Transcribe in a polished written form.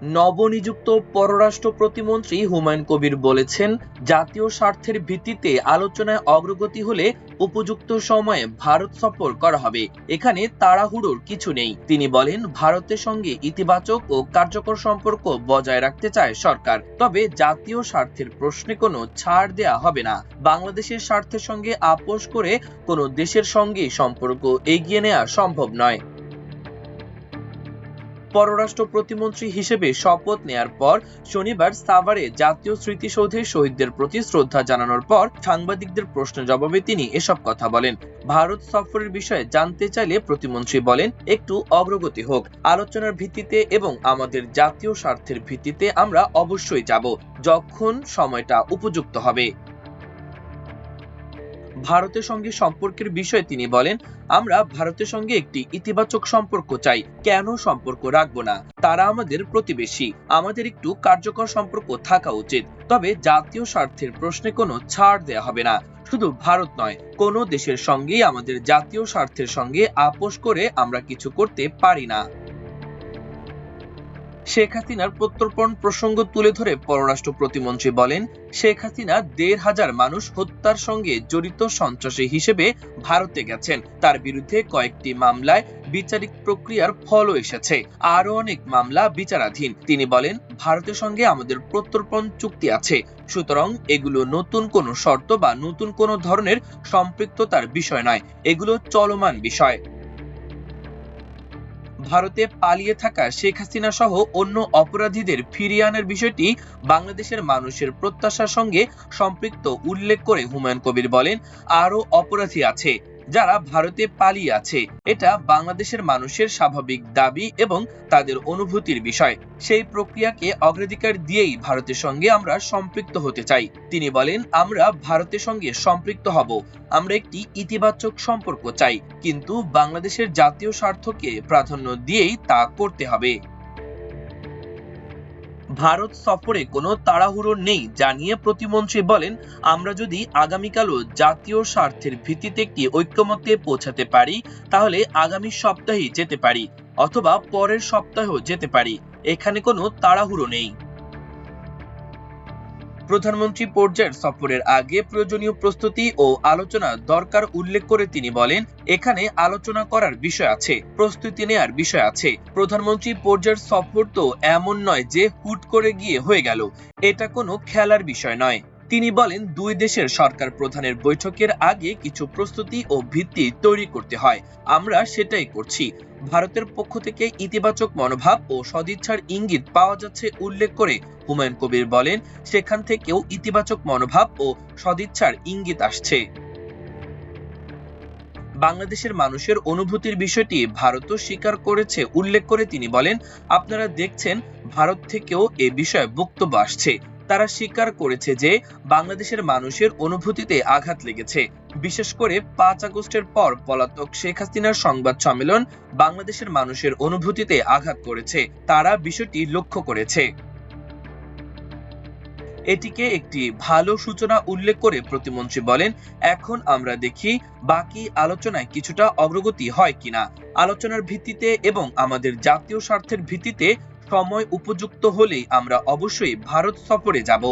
নবনিযুক্ত পররাষ্ট্র প্রতিমন্ত্রী হুমায়ুন কবির বলেছেন, জাতীয় স্বার্থের ভিত্তিতে আলোচনায় অগ্রগতি হলে উপযুক্ত সময়ে ভারত সফর করা হবে। এখানে তাড়াহুড়োর কিছু নেই। তিনি বলেন, ভারতের সঙ্গে ইতিবাচক ও কার্যকর সম্পর্ক বজায় রাখতে চায় সরকার, তবে জাতীয় স্বার্থের প্রশ্নে কোনো ছাড় দেয়া হবে না। বাংলাদেশের স্বার্থের সঙ্গে আপোষ করে কোনো দেশের সঙ্গে সম্পর্ক এগিয়ে নেওয়া সম্ভব নয়। পররাষ্ট্র প্রতিমন্ত্রী হিসেবে শপথ নেয়ার পর শনিবার সাভারে জাতীয় স্মৃতিসৌধে শহীদদের প্রতি শ্রদ্ধা জানানোর পর সাংবাদিকদের প্রশ্নের জবাবে তিনি এসব কথা বলেন। ভারত সফরের বিষয়ে জানতে চাইলে প্রতিমন্ত্রী বলেন, একটু অগ্রগতি হোক, আলোচনার ভিত্তিতে এবং আমাদের জাতীয় স্বার্থের ভিত্তিতে আমরা অবশ্যই যাব, যখন সময়টা উপযুক্ত হবে। ভারতের সঙ্গে সম্পর্কের বিষয়ে তিনি বলেন, আমরা ভারতের সঙ্গে একটি ইতিবাচক সম্পর্ক চাই। কেন সম্পর্ক রাখবো না? তারা আমাদের প্রতিবেশী, আমাদের একটু কার্যকর সম্পর্ক থাকা উচিত। তবে জাতীয় স্বার্থের প্রশ্নে কোনো ছাড় দেয়া হবে না। শুধু ভারত নয়, কোনো দেশের সঙ্গেই আমাদের জাতীয় স্বার্থের সঙ্গে আপোষ করে আমরা কিছু করতে পারি না। শেখ হাসিনার প্রত্যর্পণ প্রসঙ্গ তুলে ধরে পররাষ্ট্র প্রতিমন্ত্রী বলেন, শেখ হাসিনা ১৫০০ মানুষ হত্যার সঙ্গে জড়িত সন্ত্রাসী হিসেবে ভারতে গেছেন। তার বিরুদ্ধে কয়েকটি মামলায় বিচারিক প্রক্রিয়ার ফলও এসেছে, আরো অনেক মামলা বিচারাধীন। তিনি বলেন, ভারতের সঙ্গে আমাদের প্রত্যর্পণ চুক্তি আছে, সুতরাং এগুলো নতুন কোনো শর্ত বা নতুন কোনো ধরনের সম্পৃক্ততার বিষয় নয়, এগুলো চলমান বিষয়। ভারতে পালিয়ে থাকা শেখ হাসিনা সহ অন্য অপরাধীদের ফিরিয়ে আনার বিষয়টি বাংলাদেশের মানুষের প্রত্যাশার সঙ্গে সম্পৃক্ত উল্লেখ করে হুমায়ুন কবির বলেন, আরো অপরাধী আছে যারা ভারতে পালিয়ে আছে। এটা বাংলাদেশের মানুষের স্বাভাবিক দাবি এবং তাদের অনুভূতির বিষয়। সেই প্রক্রিয়াকে অগ্রাধিকার দিয়েই ভারতের সঙ্গে আমরা সম্পৃক্ত হতে চাই। তিনি বলেন, আমরা ভারতের সঙ্গে সম্পৃক্ত হব, আমরা একটি ইতিবাচক সম্পর্ক চাই, কিন্তু বাংলাদেশের জাতীয় স্বার্থকে প্রাধান্য দিয়েই তা করতে হবে। ভারত সফরে কোনো তাড়াহুড়ো নেই জানিয়ে প্রতিমন্ত্রী বলেন, আমরা যদি আগামীকালও জাতীয় স্বার্থের ভিত্তিতে একটি ঐক্যমত্যে পৌঁছাতে পারি, তাহলে আগামী সপ্তাহেই যেতে পারি, অথবা পরের সপ্তাহেও যেতে পারি। এখানে কোনো তাড়াহুড়ো নেই। প্রধানমন্ত্রী পর্যায়ের সফরের আগে প্রয়োজনীয় প্রস্তুতি ও আলোচনা দরকার উল্লেখ করে তিনি বলেন, এখানে আলোচনা করার বিষয় আছে, প্রস্তুতি নেয়ার বিষয় আছে। প্রধানমন্ত্রী পর্যায়ের সফর তো এমন নয় যে হুট করে গিয়ে হয়ে গেল, এটা কোনো খেলার বিষয় নয়। তিনি বলেন, দুই দেশের সরকার প্রধানের বৈঠকের আগে কিছু প্রস্তুতি ও ভিত্তি তৈরি করতে হয়, আমরা সেটাই করছি। ভারতের পক্ষ থেকে ইতিবাচক মনোভাব ও সদিচ্ছার ইঙ্গিত পাওয়া যাচ্ছে উল্লেখ করে হুমায়ুন কবির বলেন, সেখান থেকেও ইতিবাচক মনোভাব ও সদিচ্ছার ইঙ্গিত আসছে। বাংলাদেশের মানুষের অনুভূতির বিষয়টি ভারতও স্বীকার করেছে উল্লেখ করে তিনি বলেন, আপনারা দেখছেন ভারত থেকেও এ বিষয়ে বক্তব্য আসছে। তারা স্বীকার করেছে যে বাংলাদেশের মানুষের অনুভূতিতে আঘাত লেগেছে। বিশেষ করে ৫ আগস্টের পর পলাতক শেখ হাসিনার সংবাদ সম্মেলন বাংলাদেশের মানুষের অনুভূতিতে আঘাত করেছে। তারা বিষয়টি লক্ষ্য করেছে। এটিকে একটি ভালো সূচনা উল্লেখ করে প্রতিমন্ত্রী বলেন, এখন আমরা দেখি বাকি আলোচনায় কিছুটা অগ্রগতি হয় কিনা। আলোচনার ভিত্তিতে এবং আমাদের জাতীয় স্বার্থের ভিত্তিতে সময় উপযুক্ত হলেই আমরা অবশ্যই ভারত সফরে যাব।